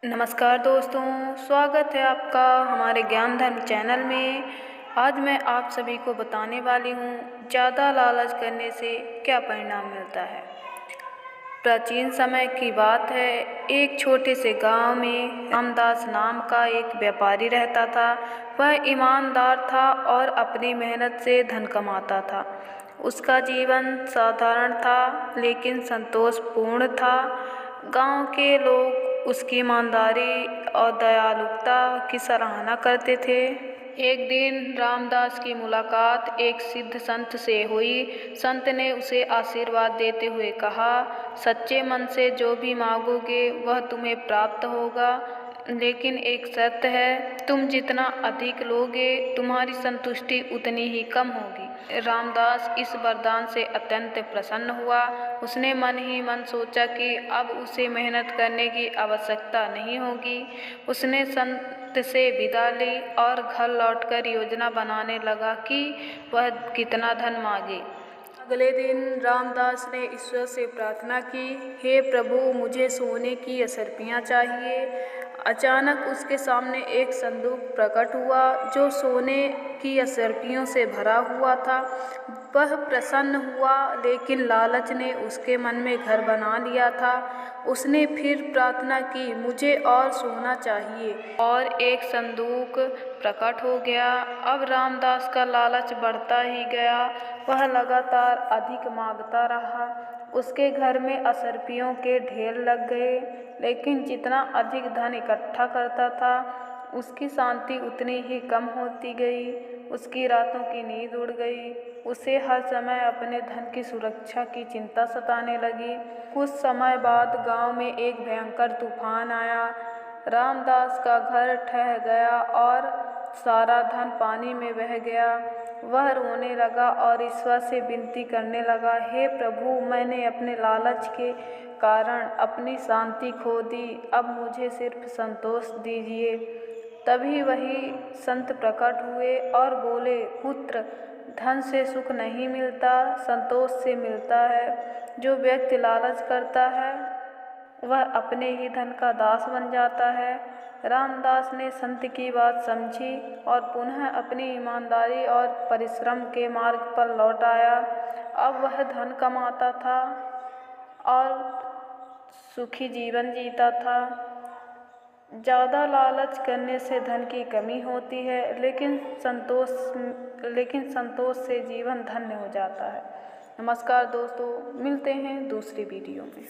नमस्कार दोस्तों, स्वागत है आपका हमारे ज्ञान धर्म चैनल में। आज मैं आप सभी को बताने वाली हूँ ज़्यादा लालच करने से क्या परिणाम मिलता है। प्राचीन समय की बात है, एक छोटे से गांव में रामदास नाम का एक व्यापारी रहता था। वह ईमानदार था और अपनी मेहनत से धन कमाता था। उसका जीवन साधारण था लेकिन संतोषपूर्ण था। गांव के लोग उसकी ईमानदारी और दयालुता की सराहना करते थे। एक दिन रामदास की मुलाकात एक सिद्ध संत से हुई। संत ने उसे आशीर्वाद देते हुए कहा, सच्चे मन से जो भी मांगोगे वह तुम्हें प्राप्त होगा, लेकिन एक शर्त है, तुम जितना अधिक लोगे तुम्हारी संतुष्टि उतनी ही कम होगी। रामदास इस वरदान से अत्यंत प्रसन्न हुआ। उसने मन ही मन सोचा कि अब उसे मेहनत करने की आवश्यकता नहीं होगी। उसने संत से विदा ली और घर लौटकर योजना बनाने लगा कि वह कितना धन मांगे। अगले दिन रामदास ने ईश्वर से प्रार्थना की, हे प्रभु, मुझे सोने की असरपियाँ चाहिए। अचानक उसके सामने एक संदूक प्रकट हुआ जो सोने की असरपियों से भरा हुआ था। वह प्रसन्न हुआ, लेकिन लालच ने उसके मन में घर बना लिया था। उसने फिर प्रार्थना की, मुझे और सोना चाहिए, और एक संदूक प्रकट हो गया। अब रामदास का लालच बढ़ता ही गया। वह लगातार अधिक मांगता रहा। उसके घर में असरपियों के ढेर लग गए, लेकिन जितना अधिक धन इकट्ठा करता था उसकी शांति उतनी ही कम होती गई। उसकी रातों की नींद उड़ गई। उसे हर समय अपने धन की सुरक्षा की चिंता सताने लगी। कुछ समय बाद गांव में एक भयंकर तूफान आया। रामदास का घर ढह गया और सारा धन पानी में बह गया। वह रोने लगा और ईश्वर से विनती करने लगा, हे प्रभु, मैंने अपने लालच के कारण अपनी शांति खो दी, अब मुझे सिर्फ संतोष दीजिए। तभी वही संत प्रकट हुए और बोले, पुत्र, धन से सुख नहीं मिलता, संतोष से मिलता है। जो व्यक्ति लालच करता है वह अपने ही धन का दास बन जाता है। रामदास ने संत की बात समझी और पुनः अपनी ईमानदारी और परिश्रम के मार्ग पर लौट आया। अब वह धन कमाता था और सुखी जीवन जीता था। ज़्यादा लालच करने से धन की कमी होती है, लेकिन संतोष से जीवन धन्य हो जाता है। नमस्कार दोस्तों, मिलते हैं दूसरी वीडियो में।